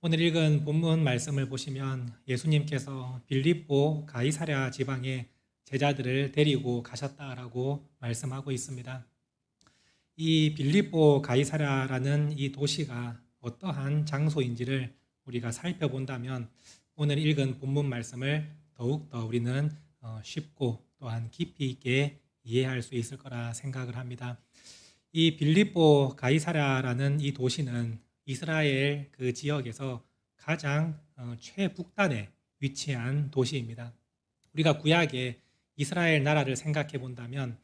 오늘 읽은 본문 말씀을 보시면 예수님께서 빌립보 가이사랴 지방에 제자들을 데리고 가셨다라고 말씀하고 있습니다. 이 빌립보 가이사랴라는 이 도시가 어떠한 장소인지를 우리가 살펴본다면 오늘 읽은 본문 말씀을 더욱더 우리는 쉽고 또한 깊이 있게 이해할 수 있을 거라 생각을 합니다. 이 빌립보 가이사랴라는 이 도시는 이스라엘 그 지역에서 가장 최북단에 위치한 도시입니다. 우리가 구약의 이스라엘 나라를 생각해 본다면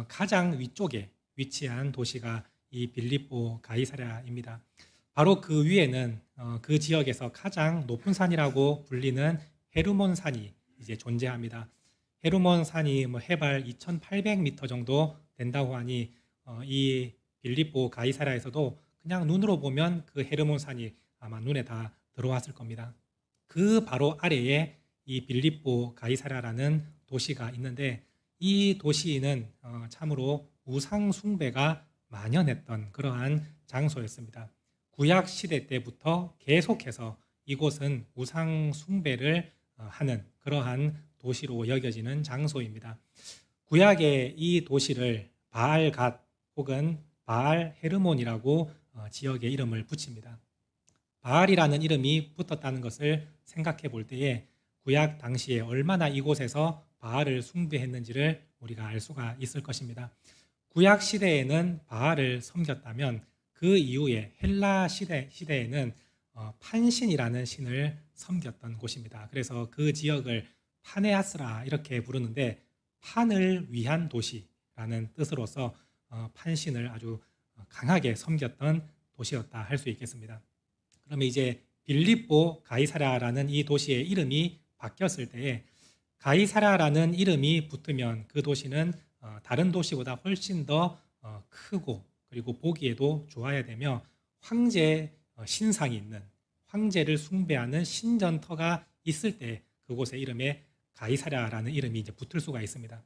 가장 위쪽에 위치한 도시가 이 빌립보 가이사랴입니다. 바로 그 위에는 그 지역에서 가장 높은 산이라고 불리는 헤르몬 산이 이제 존재합니다. 헤르몬 산이 해발 2,800m 정도 된다고 하니 이 빌립보 가이사랴에서도 그냥 눈으로 보면 그 헤르몬 산이 아마 눈에 다 들어왔을 겁니다. 그 바로 아래에 이 빌립보 가이사랴라는 도시가 있는데 이 도시는 참으로 우상 숭배가 만연했던 그러한 장소였습니다. 구약 시대 때부터 계속해서 이곳은 우상 숭배를 하는 그러한 도시로 여겨지는 장소입니다. 구약의 이 도시를 바알갓 혹은 바알 헤르몬이라고 지역의 이름을 붙입니다. 바알이라는 이름이 붙었다는 것을 생각해 볼 때에 구약 당시에 얼마나 이곳에서 바알을 숭배했는지를 우리가 알 수가 있을 것입니다. 구약 시대에는 바알을 섬겼다면 그 이후에 헬라 시대에는 판신이라는 신을 섬겼던 곳입니다. 그래서 그 지역을 파네아스라 이렇게 부르는데 판을 위한 도시라는 뜻으로서 판신을 아주 강하게 섬겼던 도시였다 할 수 있겠습니다. 그러면 이제 빌립보 가이사랴라는 이 도시의 이름이 바뀌었을 때에 가이사랴라는 이름이 붙으면 그 도시는 다른 도시보다 훨씬 더 크고 그리고 보기에도 좋아야 되며 황제 신상이 있는 황제를 숭배하는 신전터가 있을 때 그곳의 이름에 가이사랴라는 이름이 이제 붙을 수가 있습니다.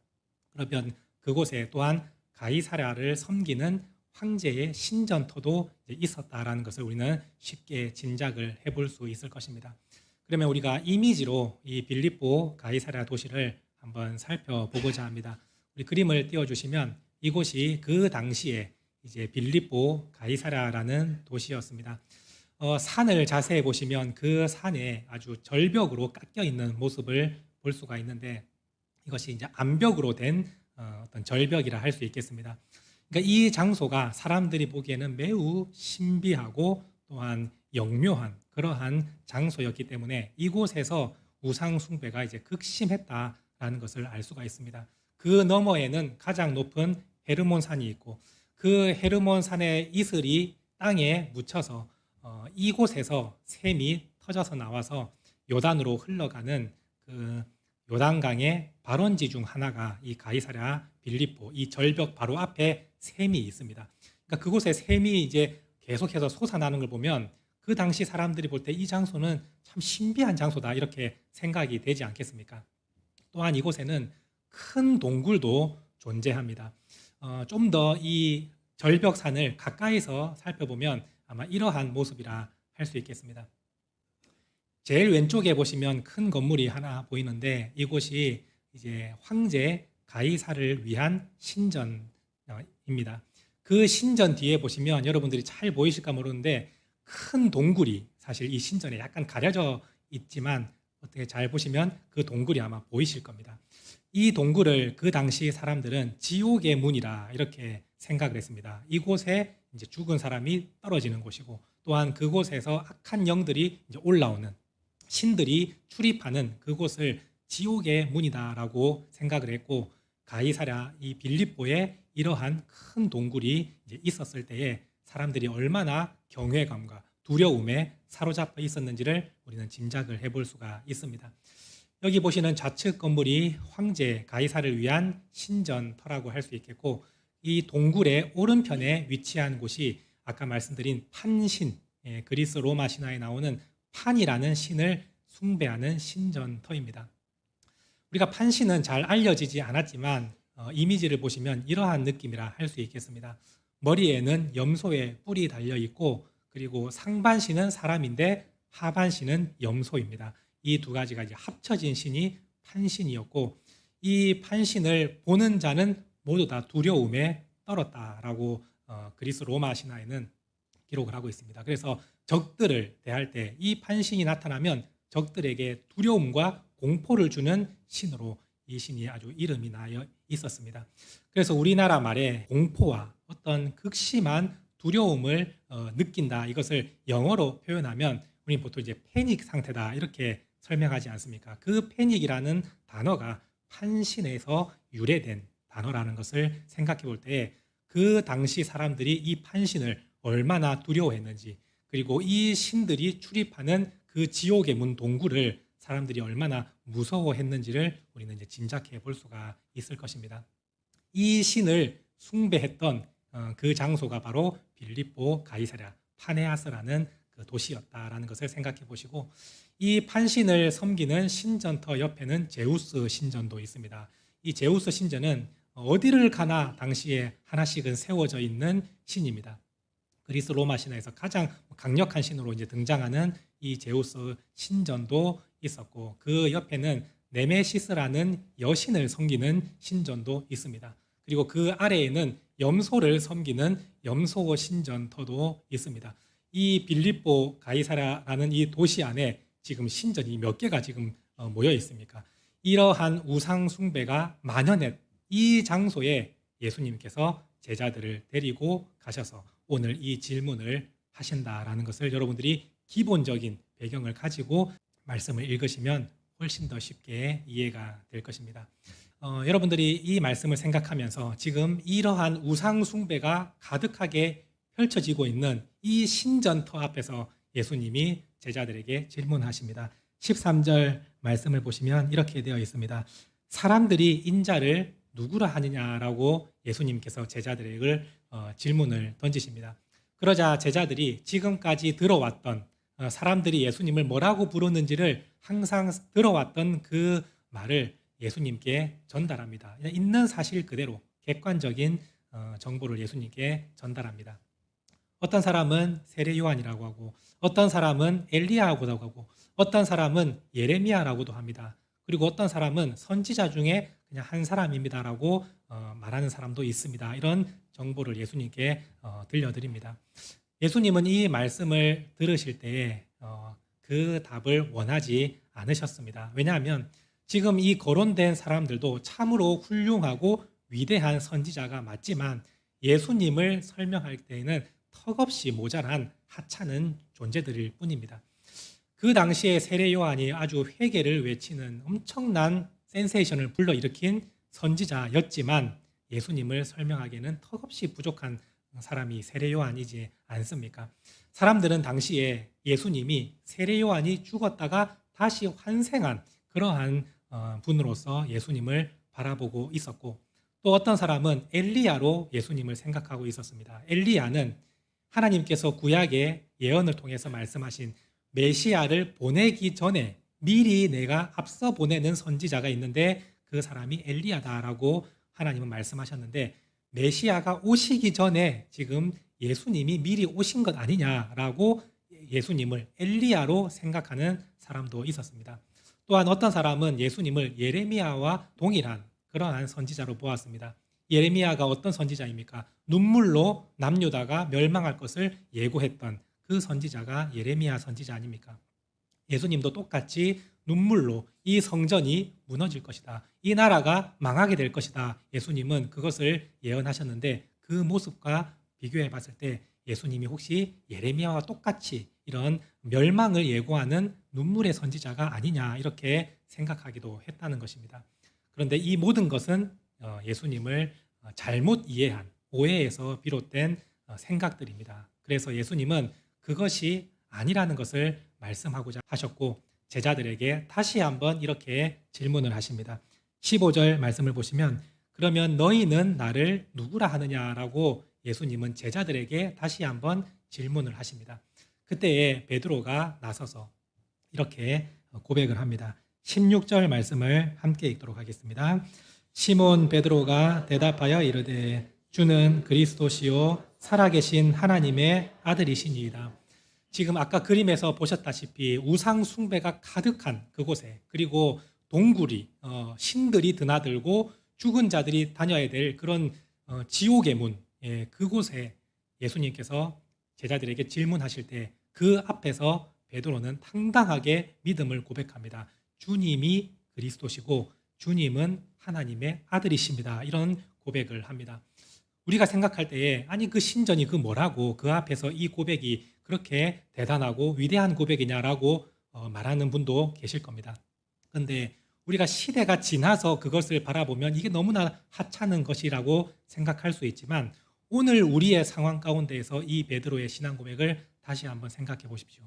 그러면 그곳에 또한 가이사랴를 섬기는 황제의 신전터도 있었다라는 것을 우리는 쉽게 짐작을 해볼 수 있을 것입니다. 그러면 우리가 이미지로 이 빌립보 가이사랴 도시를 한번 살펴보고자 합니다. 우리 그림을 띄워주시면 이곳이 그 당시에 이제 빌립보 가이사랴라는 도시였습니다. 산을 자세히 보시면 그 산에 아주 절벽으로 깎여 있는 모습을 볼 수가 있는데 이것이 이제 암벽으로 된 어떤 절벽이라 할 수 있겠습니다. 그러니까 이 장소가 사람들이 보기에는 매우 신비하고 또한 영묘한 그러한 장소였기 때문에 이곳에서 우상 숭배가 이제 극심했다라는 것을 알 수가 있습니다. 그 너머에는 가장 높은 헤르몬 산이 있고 그 헤르몬 산의 이슬이 땅에 묻혀서 이곳에서 샘이 터져서 나와서 요단으로 흘러가는 그 요단강의 발원지 중 하나가 이 가이사랴 빌립보 이 절벽 바로 앞에 샘이 있습니다. 그러니까 그곳에 샘이 이제 계속해서 솟아나는 걸 보면 그 당시 사람들이 볼 때 이 장소는 참 신비한 장소다 이렇게 생각이 되지 않겠습니까? 또한 이곳에는 큰 동굴도 존재합니다. 좀 더 이 절벽산을 가까이서 살펴보면 아마 이러한 모습이라 할 수 있겠습니다. 제일 왼쪽에 보시면 큰 건물이 하나 보이는데 이곳이 이제 황제 가이사를 위한 신전입니다. 그 신전 뒤에 보시면 여러분들이 잘 보이실까 모르는데 큰 동굴이 사실 이 신전에 약간 가려져 있지만 어떻게 잘 보시면 그 동굴이 아마 보이실 겁니다. 이 동굴을 그 당시 사람들은 지옥의 문이라 이렇게 생각을 했습니다. 이곳에 이제 죽은 사람이 떨어지는 곳이고 또한 그곳에서 악한 영들이 이제 올라오는 신들이 출입하는 그곳을 지옥의 문이다라고 생각을 했고 가이사랴 이 빌립보에 이러한 큰 동굴이 이제 있었을 때에 사람들이 얼마나 경외감과 두려움에 사로잡혀 있었는지를 우리는 짐작을 해볼 수가 있습니다. 여기 보시는 좌측 건물이 황제 가이사를 위한 신전터라고 할 수 있겠고 이 동굴의 오른편에 위치한 곳이 아까 말씀드린 판신, 그리스 로마 신화에 나오는 판이라는 신을 숭배하는 신전터입니다. 우리가 판신은 잘 알려지지 않았지만 이미지를 보시면 이러한 느낌이라 할 수 있겠습니다. 머리에는 염소의 뿔이 달려 있고 그리고 상반신은 사람인데 하반신은 염소입니다. 이 두 가지가 이제 합쳐진 신이 판신이었고, 이 판신을 보는 자는 모두 다 두려움에 떨었다라고 그리스 로마 신화에는 기록을 하고 있습니다. 그래서 적들을 대할 때 이 판신이 나타나면 적들에게 두려움과 공포를 주는 신으로 이 신이 아주 이름이 나여 있었습니다. 그래서 우리나라 말에 공포와 어떤 극심한 두려움을 느낀다, 이것을 영어로 표현하면 우리 보통 이제 패닉 상태다 이렇게 설명하지 않습니까? 그 패닉이라는 단어가 판신에서 유래된 단어라는 것을 생각해 볼 때 그 당시 사람들이 이 판신을 얼마나 두려워했는지, 그리고 이 신들이 출입하는 그 지옥의 문 동굴을 사람들이 얼마나 무서워했는지를 우리는 이제 짐작해 볼 수가 있을 것입니다. 이 신을 숭배했던 그 장소가 바로 빌립보 가이사랴 파네아스라는 그 도시였다라는 것을 생각해 보시고, 이 판신을 섬기는 신전터 옆에는 제우스 신전도 있습니다. 이 제우스 신전은 어디를 가나 당시에 하나씩은 세워져 있는 신입니다. 그리스 로마 신화에서 가장 강력한 신으로 이제 등장하는 이 제우스 신전도 있었고, 그 옆에는 네메시스라는 여신을 섬기는 신전도 있습니다. 그리고 그 아래에는 염소를 섬기는 염소 신전터도 있습니다. 이 빌립보 가이사라라는 이 도시 안에 지금 신전이 몇 개가 지금 모여 있습니까? 이러한 우상 숭배가 만연했 이 장소에 예수님께서 제자들을 데리고 가셔서 오늘 이 질문을 하신다라는 것을 여러분들이 기본적인 배경을 가지고 말씀을 읽으시면 훨씬 더 쉽게 이해가 될 것입니다. 여러분들이 이 말씀을 생각하면서 지금 이러한 우상 숭배가 가득하게 펼쳐지고 있는 이 신전터 앞에서 예수님이 제자들에게 질문하십니다. 13절 말씀을 보시면 이렇게 되어 있습니다. 사람들이 인자를 누구라 하느냐라고 예수님께서 제자들에게 질문을 던지십니다. 그러자 제자들이 지금까지 들어왔던 사람들이 예수님을 뭐라고 부르는지를 항상 들어왔던 그 말을 예수님께 전달합니다. 있는 사실 그대로 객관적인 정보를 예수님께 전달합니다. 어떤 사람은 세례 요한이라고 하고, 어떤 사람은 엘리야라고도 하고, 어떤 사람은 예레미야라고도 합니다. 그리고 어떤 사람은 선지자 중에 그냥 한 사람입니다라고 말하는 사람도 있습니다. 이런 정보를 예수님께 들려드립니다. 예수님은 이 말씀을 들으실 때에 그 답을 원하지 않으셨습니다. 왜냐하면 지금 이 거론된 사람들도 참으로 훌륭하고 위대한 선지자가 맞지만 예수님을 설명할 때에는 턱없이 모자란 하찮은 존재들일 뿐입니다. 그 당시에 세례 요한이 아주 회개를 외치는 엄청난 센세이션을 불러일으킨 선지자였지만 예수님을 설명하기에는 턱없이 부족한 사람이 세례 요한이지 않습니까? 사람들은 당시에 예수님이 세례 요한이 죽었다가 다시 환생한 그러한 분으로서 예수님을 바라보고 있었고, 또 어떤 사람은 엘리야로 예수님을 생각하고 있었습니다. 엘리야는 하나님께서 구약의 예언을 통해서 말씀하신 메시아를 보내기 전에 미리 내가 앞서 보내는 선지자가 있는데 그 사람이 엘리야다라고 하나님은 말씀하셨는데, 메시아가 오시기 전에 지금 예수님이 미리 오신 것 아니냐라고 예수님을 엘리야로 생각하는 사람도 있었습니다. 또한 어떤 사람은 예수님을 예레미야와 동일한 그러한 선지자로 보았습니다. 예레미야가 어떤 선지자입니까? 눈물로 남유다가 멸망할 것을 예고했던 그 선지자가 예레미야 선지자 아닙니까? 예수님도 똑같이 눈물로 이 성전이 무너질 것이다, 이 나라가 망하게 될 것이다, 예수님은 그것을 예언하셨는데 그 모습과 비교해 봤을 때 예수님이 혹시 예레미야와 똑같이 이런 멸망을 예고하는 눈물의 선지자가 아니냐 이렇게 생각하기도 했다는 것입니다. 그런데 이 모든 것은 예수님을 잘못 이해한 오해에서 비롯된 생각들입니다. 그래서 예수님은 그것이 아니라는 것을 말씀하고자 하셨고, 제자들에게 다시 한번 이렇게 질문을 하십니다. 15절 말씀을 보시면 그러면 너희는 나를 누구라 하느냐라고 예수님은 제자들에게 다시 한번 질문을 하십니다. 그때에 베드로가 나서서 이렇게 고백을 합니다. 16절 말씀을 함께 읽도록 하겠습니다. 시몬 베드로가 대답하여 이르되 주는 그리스도시요 살아계신 하나님의 아들이시니이다. 지금 아까 그림에서 보셨다시피 우상 숭배가 가득한 그곳에, 그리고 동굴이 신들이 드나들고 죽은 자들이 다녀야 될 그런 지옥의 문, 그곳에 예수님께서 제자들에게 질문하실 때 그 앞에서 베드로는 당당하게 믿음을 고백합니다. 주님이 그리스도시고 주님은 하나님의 아들이십니다. 이런 고백을 합니다. 우리가 생각할 때에 아니 그 신전이 그 뭐라고 그 앞에서 이 고백이 그렇게 대단하고 위대한 고백이냐라고 말하는 분도 계실 겁니다. 그런데 우리가 시대가 지나서 그것을 바라보면 이게 너무나 하찮은 것이라고 생각할 수 있지만 오늘 우리의 상황 가운데에서 이 베드로의 신앙 고백을 다시 한번 생각해 보십시오.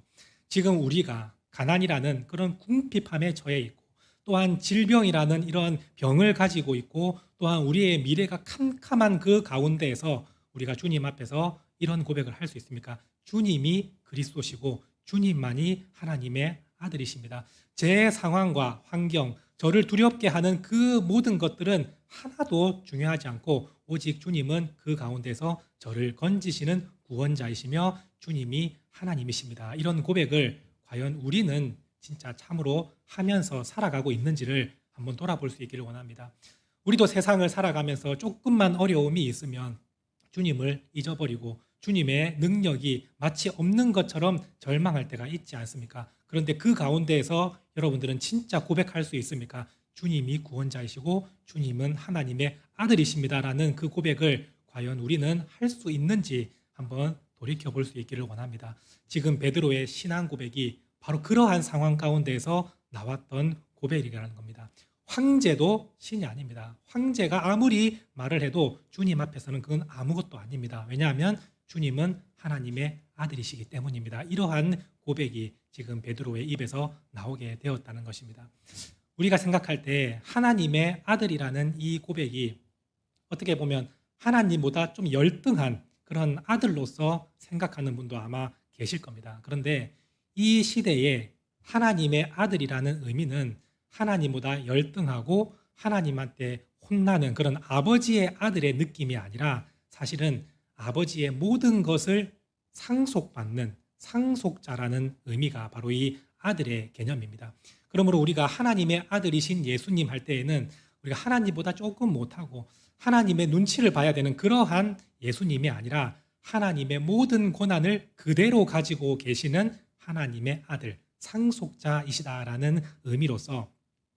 지금 우리가 가난이라는 그런 궁핍함에 처해 있고 또한 질병이라는 이런 병을 가지고 있고 또한 우리의 미래가 캄캄한 그 가운데에서 우리가 주님 앞에서 이런 고백을 할 수 있습니까? 주님이 그리스도시고 주님만이 하나님의 아들이십니다. 제 상황과 환경, 저를 두렵게 하는 그 모든 것들은 하나도 중요하지 않고 오직 주님은 그 가운데서 저를 건지시는 구원자이시며 주님이 하나님이십니다. 이런 고백을 과연 우리는 진짜 참으로 하면서 살아가고 있는지를 한번 돌아볼 수 있기를 원합니다. 우리도 세상을 살아가면서 조금만 어려움이 있으면 주님을 잊어버리고 주님의 능력이 마치 없는 것처럼 절망할 때가 있지 않습니까? 그런데 그 가운데에서 여러분들은 진짜 고백할 수 있습니까? 주님이 구원자이시고 주님은 하나님의 아들이십니다라는 그 고백을 과연 우리는 할 수 있는지 한번 돌이켜볼 수 있기를 원합니다. 지금 베드로의 신앙 고백이 바로 그러한 상황 가운데에서 나왔던 고백이라는 겁니다. 황제도 신이 아닙니다. 황제가 아무리 말을 해도 주님 앞에서는 그건 아무것도 아닙니다. 왜냐하면 주님은 하나님의 아들이시기 때문입니다. 이러한 고백이 지금 베드로의 입에서 나오게 되었다는 것입니다. 우리가 생각할 때 하나님의 아들이라는 이 고백이 어떻게 보면 하나님보다 좀 열등한 그런 아들로서 생각하는 분도 아마 계실 겁니다. 그런데 이 시대에 하나님의 아들이라는 의미는 하나님보다 열등하고 하나님한테 혼나는 그런 아버지의 아들의 느낌이 아니라 사실은 아버지의 모든 것을 상속받는 상속자라는 의미가 바로 이 아들의 개념입니다. 그러므로 우리가 하나님의 아들이신 예수님 할 때에는 우리가 하나님보다 조금 못하고 하나님의 눈치를 봐야 되는 그러한 예수님이 아니라 하나님의 모든 권한을 그대로 가지고 계시는 하나님의 아들, 상속자이시다라는 의미로서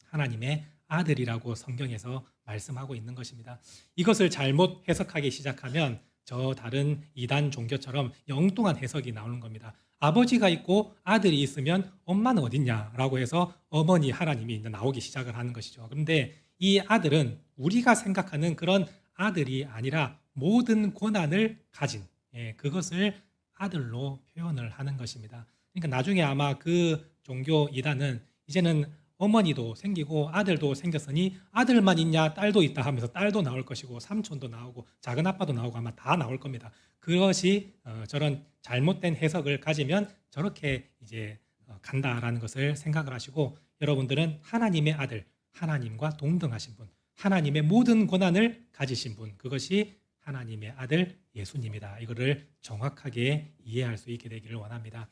하나님의 아들이라고 성경에서 말씀하고 있는 것입니다. 이것을 잘못 해석하기 시작하면 저 다른 이단 종교처럼 엉뚱한 해석이 나오는 겁니다. 아버지가 있고 아들이 있으면 엄마는 어딨냐라고 해서 어머니 하나님이 나오기 시작을 하는 것이죠. 그런데 이 아들은 우리가 생각하는 그런 아들이 아니라 모든 권한을 가진 그것을 아들로 표현을 하는 것입니다. 그러니까 나중에 아마 그 종교 이단은 이제는 어머니도 생기고 아들도 생겼으니 아들만 있냐 딸도 있다 하면서 딸도 나올 것이고 삼촌도 나오고 작은 아빠도 나오고 아마 다 나올 겁니다. 그것이 저런 잘못된 해석을 가지면 저렇게 이제 간다라는 것을 생각을 하시고 여러분들은 하나님의 아들, 하나님과 동등하신 분, 하나님의 모든 권한을 가지신 분, 그것이 하나님의 아들 예수님이다. 이거를 정확하게 이해할 수 있게 되기를 원합니다.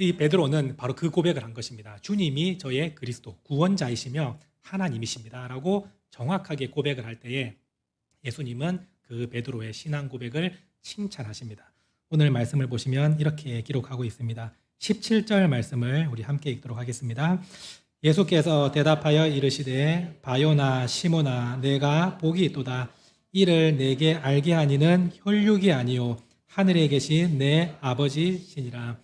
이 베드로는 바로 그 고백을 한 것입니다. 주님이 저의 그리스도, 구원자이시며 하나님이십니다. 라고 정확하게 고백을 할 때에 예수님은 그 베드로의 신앙 고백을 칭찬하십니다. 오늘 말씀을 보시면 이렇게 기록하고 있습니다. 17절 말씀을 우리 함께 읽도록 하겠습니다. 예수께서 대답하여 이르시되 바요나 시모나 내가 복이 있도다. 이를 내게 알게 하니는 혈육이 아니요 하늘에 계신 내 아버지시니라.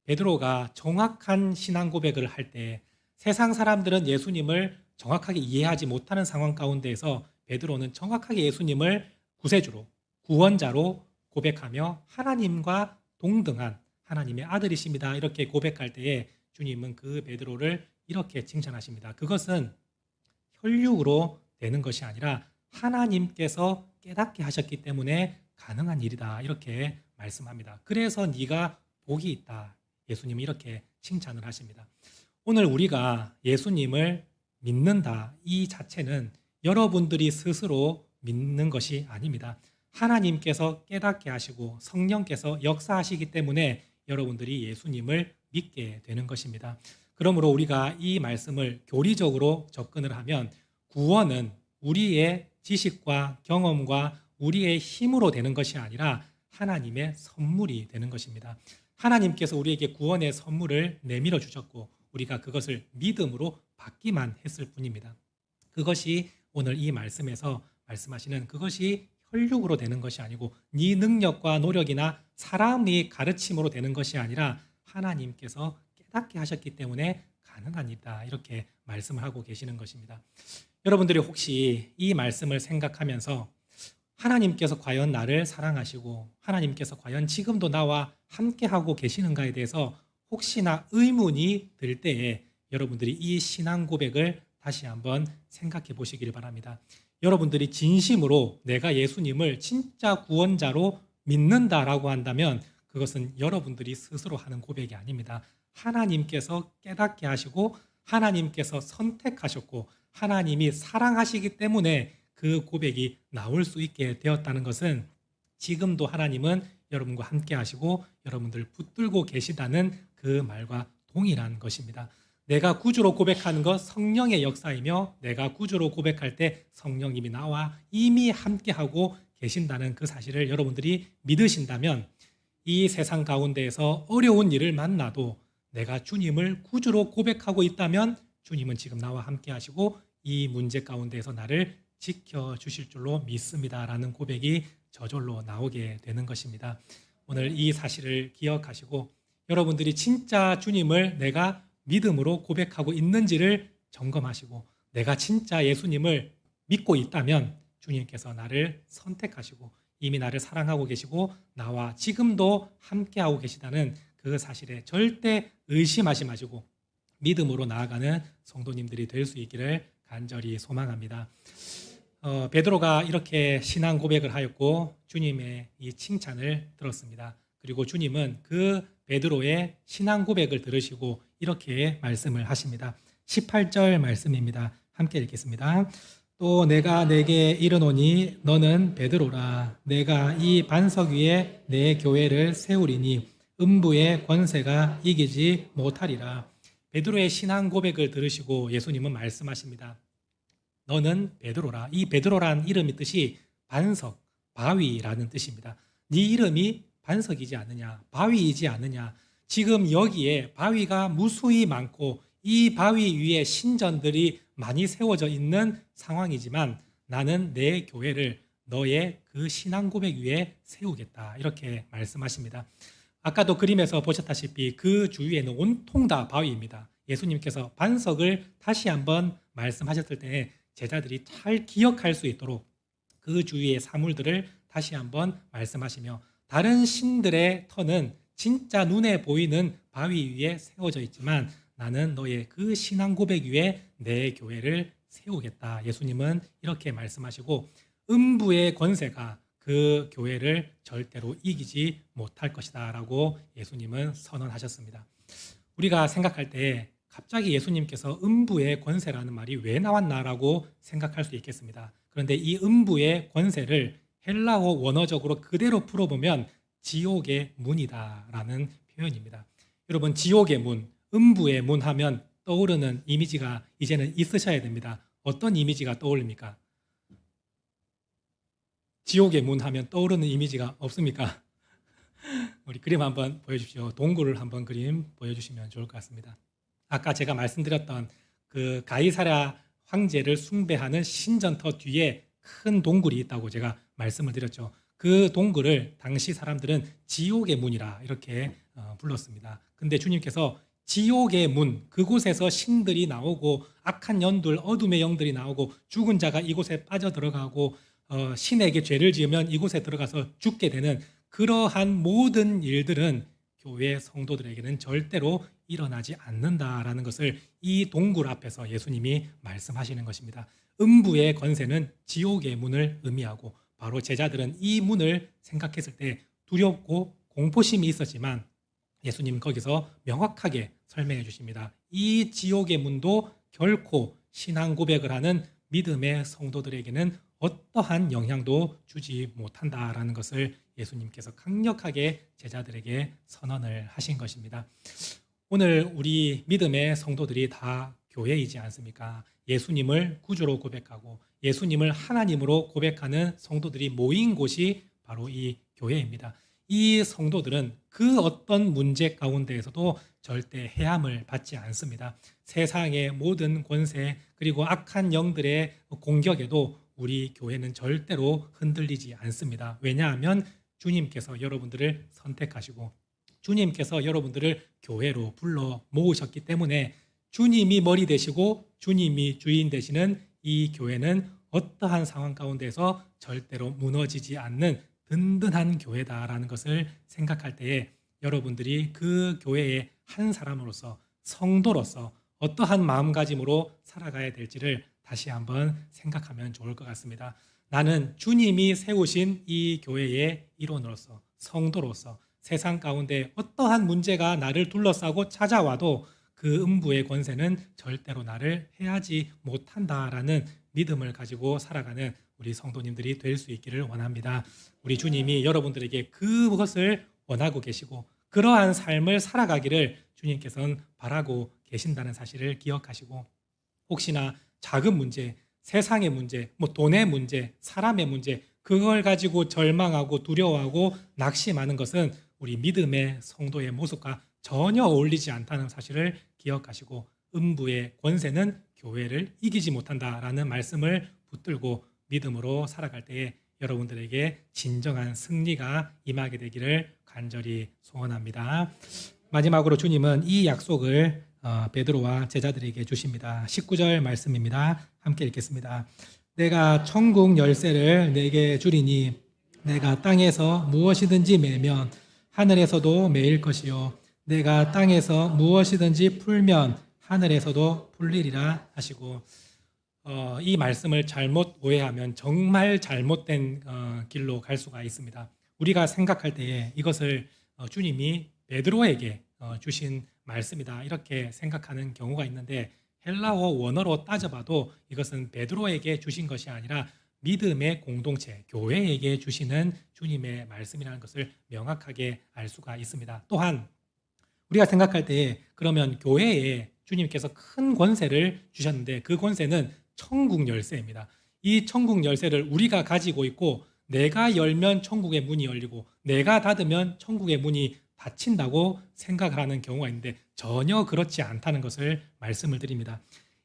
베드로가 정확한 신앙 고백을 할 때 세상 사람들은 예수님을 정확하게 이해하지 못하는 상황 가운데에서 베드로는 정확하게 예수님을 구세주로, 구원자로 고백하며 하나님과 동등한 하나님의 아들이십니다. 이렇게 고백할 때에 주님은 그 베드로를 이렇게 칭찬하십니다. 그것은 혈육으로 되는 것이 아니라 하나님께서 깨닫게 하셨기 때문에 가능한 일이다. 이렇게 말씀합니다. 그래서 네가 복이 있다. 예수님이 이렇게 칭찬을 하십니다. 오늘 우리가 예수님을 믿는다. 이 자체는 여러분들이 스스로 믿는 것이 아닙니다. 하나님께서 깨닫게 하시고 성령께서 역사하시기 때문에 여러분들이 예수님을 믿게 되는 것입니다. 그러므로 우리가 이 말씀을 교리적으로 접근을 하면 구원은 우리의 지식과 경험과 우리의 힘으로 되는 것이 아니라 하나님의 선물이 되는 것입니다. 하나님께서 우리에게 구원의 선물을 내밀어 주셨고 우리가 그것을 믿음으로 받기만 했을 뿐입니다. 그것이 오늘 이 말씀에서 말씀하시는 그것이 혈육으로 되는 것이 아니고 네 능력과 노력이나 사람의 가르침으로 되는 것이 아니라 하나님께서 깨닫게 하셨기 때문에 가능합니다. 이렇게 말씀을 하고 계시는 것입니다. 여러분들이 혹시 이 말씀을 생각하면서 하나님께서 과연 나를 사랑하시고 하나님께서 과연 지금도 나와 함께하고 계시는가에 대해서 혹시나 의문이 들 때에 여러분들이 이 신앙 고백을 다시 한번 생각해 보시기를 바랍니다. 여러분들이 진심으로 내가 예수님을 진짜 구원자로 믿는다라고 한다면 그것은 여러분들이 스스로 하는 고백이 아닙니다. 하나님께서 깨닫게 하시고 하나님께서 선택하셨고 하나님이 사랑하시기 때문에 그 고백이 나올 수 있게 되었다는 것은 지금도 하나님은 여러분과 함께 하시고 여러분들 붙들고 계시다는 그 말과 동일한 것입니다. 내가 구주로 고백하는 것 성령의 역사이며 내가 구주로 고백할 때 성령님이 나와 이미 함께하고 계신다는 그 사실을 여러분들이 믿으신다면 이 세상 가운데에서 어려운 일을 만나도 내가 주님을 구주로 고백하고 있다면 주님은 지금 나와 함께하시고 이 문제 가운데에서 나를 지켜주실 줄로 믿습니다라는 고백이 저절로 나오게 되는 것입니다. 오늘 이 사실을 기억하시고 여러분들이 진짜 주님을 내가 믿음으로 고백하고 있는지를 점검하시고 내가 진짜 예수님을 믿고 있다면 주님께서 나를 선택하시고 이미 나를 사랑하고 계시고 나와 지금도 함께하고 계시다는 그 사실에 절대 의심하지 마시고 믿음으로 나아가는 성도님들이 될 수 있기를 간절히 소망합니다. 베드로가 이렇게 신앙 고백을 하였고 주님의 이 칭찬을 들었습니다. 그리고 주님은 그 베드로의 신앙 고백을 들으시고 이렇게 말씀을 하십니다. 18절 말씀입니다. 함께 읽겠습니다. 또 내가 내게 이르노니 너는 베드로라. 내가 이 반석 위에 내 교회를 세우리니 음부의 권세가 이기지 못하리라. 베드로의 신앙 고백을 들으시고 예수님은 말씀하십니다. 너는 베드로라. 이 베드로란 이름의 뜻이 반석, 바위라는 뜻입니다. 네 이름이 반석이지 않느냐, 바위이지 않느냐. 지금 여기에 바위가 무수히 많고 이 바위 위에 신전들이 많이 세워져 있는 상황이지만 나는 내 교회를 너의 그 신앙 고백 위에 세우겠다. 이렇게 말씀하십니다. 아까도 그림에서 보셨다시피 그 주위에는 온통 다 바위입니다. 예수님께서 반석을 다시 한번 말씀하셨을 때 제자들이 잘 기억할 수 있도록 그 주위의 사물들을 다시 한번 말씀하시며 다른 신들의 터는 진짜 눈에 보이는 바위 위에 세워져 있지만 나는 너의 그 신앙 고백 위에 내 교회를 세우겠다. 예수님은 이렇게 말씀하시고 음부의 권세가 그 교회를 절대로 이기지 못할 것이다 라고 예수님은 선언하셨습니다. 우리가 생각할 때 갑자기 예수님께서 음부의 권세라는 말이 왜 나왔나라고 생각할 수 있겠습니다. 그런데 이 음부의 권세를 헬라어 원어적으로 그대로 풀어보면 지옥의 문이다라는 표현입니다. 여러분, 지옥의 문, 음부의 문 하면 떠오르는 이미지가 이제는 있으셔야 됩니다. 어떤 이미지가 떠오릅니까? 지옥의 문 하면 떠오르는 이미지가 없습니까? 우리 그림 한번 보여주십시오. 동굴을 한번 그림 보여주시면 좋을 것 같습니다. 아까 제가 말씀드렸던 그 가이사랴 황제를 숭배하는 신전터 뒤에 큰 동굴이 있다고 제가 말씀을 드렸죠. 그 동굴을 당시 사람들은 지옥의 문이라 이렇게 불렀습니다. 근데 주님께서 지옥의 문, 그곳에서 신들이 나오고 악한 영들, 어둠의 영들이 나오고 죽은 자가 이곳에 빠져들어가고 신에게 죄를 지으면 이곳에 들어가서 죽게 되는 그러한 모든 일들은 교회 성도들에게는 절대로 일어나지 않는다라는 것을 이 동굴 앞에서 예수님이 말씀하시는 것입니다. 음부의 권세는 지옥의 문을 의미하고 바로 제자들은 이 문을 생각했을 때 두렵고 공포심이 있었지만 예수님은 거기서 명확하게 설명해 주십니다. 이 지옥의 문도 결코 신앙 고백을 하는 믿음의 성도들에게는 어떠한 영향도 주지 못한다라는 것을 예수님께서 강력하게 제자들에게 선언을 하신 것입니다. 오늘 우리 믿음의 성도들이 다 교회이지 않습니까? 예수님을 구주로 고백하고 예수님을 하나님으로 고백하는 성도들이 모인 곳이 바로 이 교회입니다. 이 성도들은 그 어떤 문제 가운데에서도 절대 해함을 받지 않습니다. 세상의 모든 권세 그리고 악한 영들의 공격에도 우리 교회는 절대로 흔들리지 않습니다. 왜냐하면 주님께서 여러분들을 선택하시고 주님께서 여러분들을 교회로 불러 모으셨기 때문에 주님이 머리 되시고 주님이 주인 되시는 이 교회는 어떠한 상황 가운데서 절대로 무너지지 않는 든든한 교회다라는 것을 생각할 때에 여러분들이 그 교회의 한 사람으로서 성도로서 어떠한 마음가짐으로 살아가야 될지를 다시 한번 생각하면 좋을 것 같습니다. 나는 주님이 세우신 이 교회의 일원으로서 성도로서 세상 가운데 어떠한 문제가 나를 둘러싸고 찾아와도 그 음부의 권세는 절대로 나를 해하지 못한다라는 믿음을 가지고 살아가는 우리 성도님들이 될 수 있기를 원합니다. 우리 주님이 여러분들에게 그것을 원하고 계시고 그러한 삶을 살아가기를 주님께서는 바라고 계신다는 사실을 기억하시고 혹시나 작은 문제, 세상의 문제, 돈의 문제, 사람의 문제 그걸 가지고 절망하고 두려워하고 낙심하는 것은 우리 믿음의 성도의 모습과 전혀 어울리지 않다는 사실을 기억하시고 음부의 권세는 교회를 이기지 못한다라는 말씀을 붙들고 믿음으로 살아갈 때에 여러분들에게 진정한 승리가 임하게 되기를 간절히 소원합니다. 마지막으로 주님은 이 약속을 베드로와 제자들에게 주십니다. 19절 말씀입니다. 함께 읽겠습니다. 내가 천국 열쇠를 내게 주리니 내가 땅에서 무엇이든지 매면 하늘에서도 매일 것이요 내가 땅에서 무엇이든지 풀면 하늘에서도 풀리리라 하시고 이 말씀을 잘못 오해하면 정말 잘못된 길로 갈 수가 있습니다. 우리가 생각할 때에 이것을 주님이 베드로에게 주신 말씀이다 이렇게 생각하는 경우가 있는데 헬라어 원어로 따져봐도 이것은 베드로에게 주신 것이 아니라 믿음의 공동체, 교회에게 주시는 주님의 말씀이라는 것을 명확하게 알 수가 있습니다. 또한 우리가 생각할 때에 그러면 교회에 주님께서 큰 권세를 주셨는데 그 권세는 천국 열쇠입니다. 이 천국 열쇠를 우리가 가지고 있고 내가 열면 천국의 문이 열리고 내가 닫으면 천국의 문이 닫힌다고 생각을 하는 경우가 있는데 전혀 그렇지 않다는 것을 말씀을 드립니다.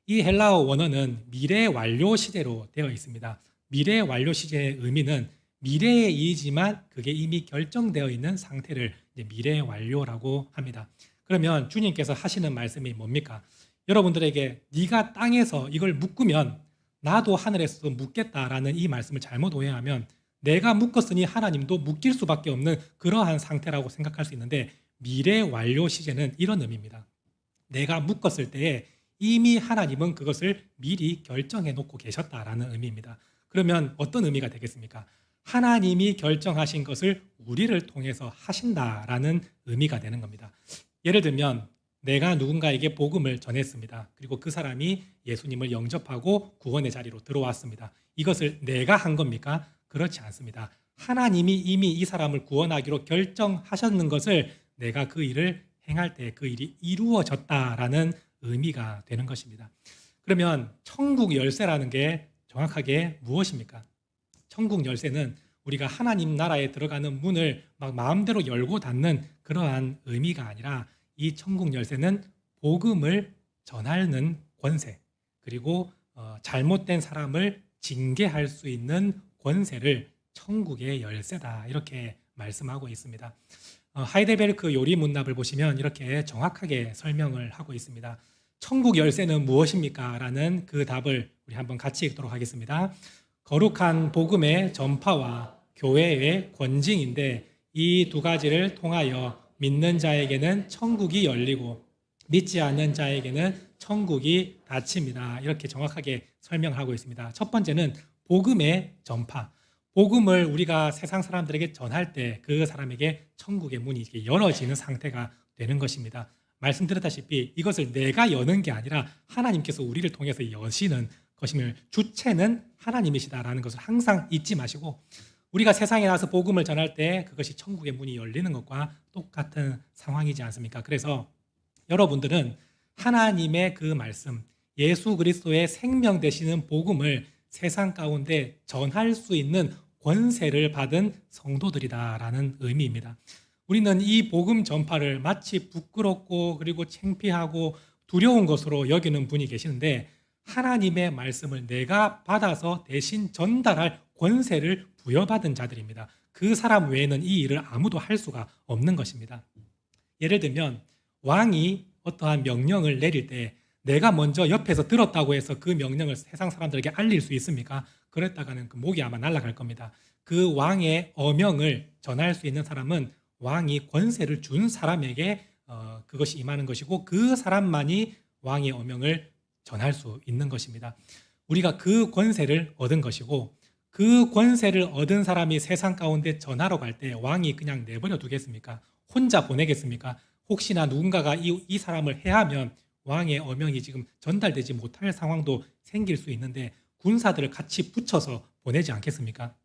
이 헬라어 원어는 미래 완료 시제로 되어 있습니다. 미래 완료 시제의 의미는 미래의 일이지만 그게 이미 결정되어 있는 상태를 미래 완료라고 합니다. 그러면 주님께서 하시는 말씀이 뭡니까? 여러분들에게 네가 땅에서 이걸 묶으면 나도 하늘에서도 묶겠다라는 이 말씀을 잘못 오해하면 내가 묶었으니 하나님도 묶일 수밖에 없는 그러한 상태라고 생각할 수 있는데 미래 완료 시제는 이런 의미입니다. 내가 묶었을 때에 이미 하나님은 그것을 미리 결정해 놓고 계셨다라는 의미입니다. 그러면 어떤 의미가 되겠습니까? 하나님이 결정하신 것을 우리를 통해서 하신다라는 의미가 되는 겁니다. 예를 들면 내가 누군가에게 복음을 전했습니다. 그리고 그 사람이 예수님을 영접하고 구원의 자리로 들어왔습니다. 이것을 내가 한 겁니까? 그렇지 않습니다. 하나님이 이미 이 사람을 구원하기로 결정하셨는 것을 내가 그 일을 행할 때 그 일이 이루어졌다라는 의미가 되는 것입니다. 그러면 천국 열쇠라는 게 정확하게 무엇입니까? 천국 열쇠는 우리가 하나님 나라에 들어가는 문을 막 마음대로 열고 닫는 그러한 의미가 아니라 이 천국 열쇠는 복음을 전하는 권세 그리고 잘못된 사람을 징계할 수 있는 권세를 천국의 열쇠다 이렇게 말씀하고 있습니다. 하이델베르크 요리 문납을 보시면 이렇게 정확하게 설명을 하고 있습니다. 천국 열쇠는 무엇입니까? 라는 그 답을 우리 한번 같이 읽도록 하겠습니다. 거룩한 복음의 전파와 교회의 권징인데 이 두 가지를 통하여 믿는 자에게는 천국이 열리고 믿지 않는 자에게는 천국이 닫힙니다. 이렇게 정확하게 설명하고 있습니다. 첫 번째는 복음의 전파. 복음을 우리가 세상 사람들에게 전할 때 그 사람에게 천국의 문이 열어지는 상태가 되는 것입니다. 말씀드렸다시피 이것을 내가 여는 게 아니라 하나님께서 우리를 통해서 여시는 것임을, 주체는 하나님이시다라는 것을 항상 잊지 마시고, 우리가 세상에 나와서 복음을 전할 때 그것이 천국의 문이 열리는 것과 똑같은 상황이지 않습니까? 그래서 여러분들은 하나님의 그 말씀, 예수 그리스도의 생명 되시는 복음을 세상 가운데 전할 수 있는 권세를 받은 성도들이다라는 의미입니다. 우리는 이 복음 전파를 마치 부끄럽고 그리고 창피하고 두려운 것으로 여기는 분이 계시는데, 하나님의 말씀을 내가 받아서 대신 전달할 권세를 부여받은 자들입니다. 그 사람 외에는 이 일을 아무도 할 수가 없는 것입니다. 예를 들면 왕이 어떠한 명령을 내릴 때 내가 먼저 옆에서 들었다고 해서 그 명령을 세상 사람들에게 알릴 수 있습니까? 그랬다가는 그 목이 아마 날아갈 겁니다. 그 왕의 어명을 전할 수 있는 사람은 왕이 권세를 준 사람에게 그것이 임하는 것이고, 그 사람만이 왕의 어명을 전할 수 있는 것입니다. 우리가 그 권세를 얻은 것이고, 그 권세를 얻은 사람이 세상 가운데 전하러 갈 때 왕이 그냥 내버려 두겠습니까? 혼자 보내겠습니까? 혹시나 누군가가 이 사람을 해하면 왕의 어명이 지금 전달되지 못할 상황도 생길 수 있는데 군사들을 같이 붙여서 보내지 않겠습니까?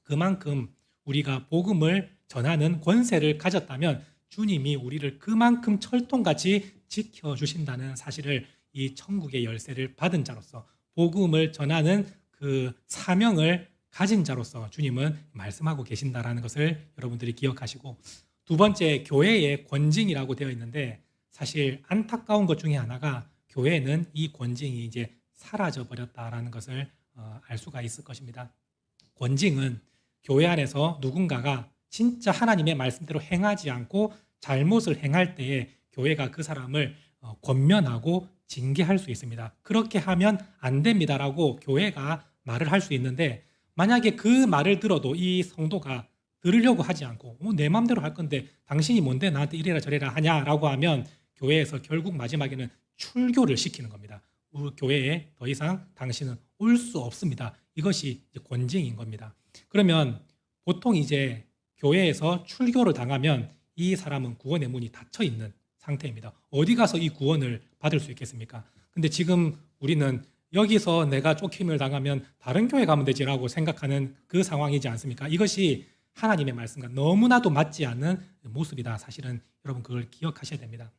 그만큼 우리가 복음을 전하는 권세를 가졌다면 주님이 우리를 그만큼 철통같이 지켜주신다는 사실을, 이 천국의 열쇠를 받은 자로서, 복음을 전하는 그 사명을 가진 자로서 주님은 말씀하고 계신다라는 것을 여러분들이 기억하시고, 두 번째, 교회의 권징이라고 되어 있는데, 사실 안타까운 것 중에 하나가 교회는 이 권징이 이제 사라져 버렸다라는 것을 알 수가 있을 것입니다. 권징은 교회 안에서 누군가가 진짜 하나님의 말씀대로 행하지 않고 잘못을 행할 때에 교회가 그 사람을 권면하고 징계할 수 있습니다. 그렇게 하면 안 됩니다라고 교회가 말을 할 수 있는데, 만약에 그 말을 들어도 이 성도가 들으려고 하지 않고 내 마음대로 할 건데 당신이 뭔데 나한테 이래라 저래라 하냐라고 하면 교회에서 결국 마지막에는 출교를 시키는 겁니다. 우리 교회에 더 이상 당신은 올 수 없습니다. 이것이 이제 권징인 겁니다. 그러면 보통 이제 교회에서 출교를 당하면 이 사람은 구원의 문이 닫혀 있는 상태입니다. 어디 가서 이 구원을 받을 수 있겠습니까? 근데 지금 우리는 여기서 내가 쫓김을 당하면 다른 교회 가면 되지라고 생각하는 그 상황이지 않습니까? 이것이 하나님의 말씀과 너무나도 맞지 않는 모습이다. 사실은 여러분 그걸 기억하셔야 됩니다.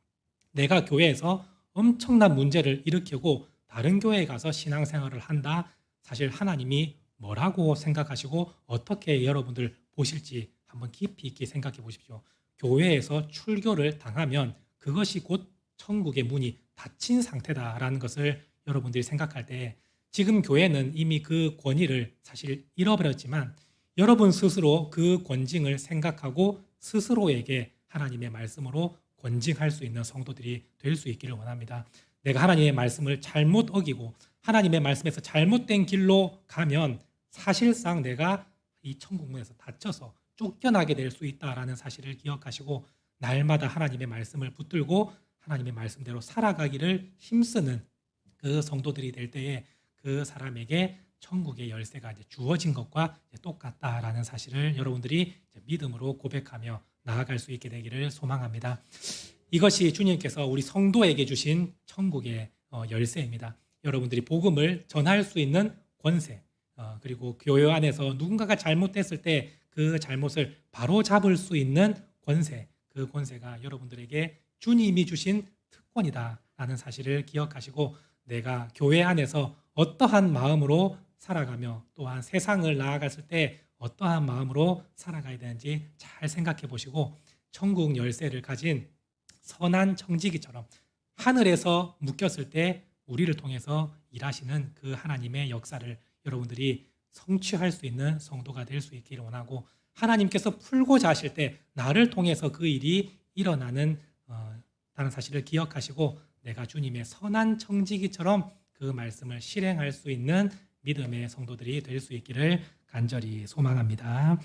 내가 교회에서 엄청난 문제를 일으키고 다른 교회에 가서 신앙생활을 한다. 사실 하나님이 뭐라고 생각하시고 어떻게 여러분들 보실지 한번 깊이 있게 생각해 보십시오. 교회에서 출교를 당하면 그것이 곧 천국의 문이 닫힌 상태다라는 것을 여러분들이 생각할 때, 지금 교회는 이미 그 권위를 사실 잃어버렸지만 여러분 스스로 그 권징을 생각하고 스스로에게 하나님의 말씀으로 권징할 수 있는 성도들이 될 수 있기를 원합니다. 내가 하나님의 말씀을 잘못 어기고 하나님의 말씀에서 잘못된 길로 가면 사실상 내가 이 천국문에서 닫혀서 쫓겨나게 될 수 있다라는 사실을 기억하시고, 날마다 하나님의 말씀을 붙들고 하나님의 말씀대로 살아가기를 힘쓰는 그 성도들이 될 때에 그 사람에게 천국의 열쇠가 이제 주어진 것과 똑같다라는 사실을 여러분들이 믿음으로 고백하며 나아갈 수 있게 되기를 소망합니다. 이것이 주님께서 우리 성도에게 주신 천국의 열쇠입니다. 여러분들이 복음을 전할 수 있는 권세, 그리고 교회 안에서 누군가가 잘못했을 때 그 잘못을 바로 잡을 수 있는 권세, 그 권세가 여러분들에게 주님이 주신 특권이다라는 사실을 기억하시고, 내가 교회 안에서 어떠한 마음으로 살아가며 또한 세상을 나아갔을 때 어떠한 마음으로 살아가야 되는지 잘 생각해 보시고, 천국 열쇠를 가진 선한 청지기처럼 하늘에서 묶였을 때 우리를 통해서 일하시는 그 하나님의 역사를 여러분들이 성취할 수 있는 성도가 될 수 있기를 원하고, 하나님께서 풀고자 하실 때 나를 통해서 그 일이 일어나는 다는 사실을 기억하시고, 내가 주님의 선한 청지기처럼 그 말씀을 실행할 수 있는 믿음의 성도들이 될 수 있기를 간절히 소망합니다.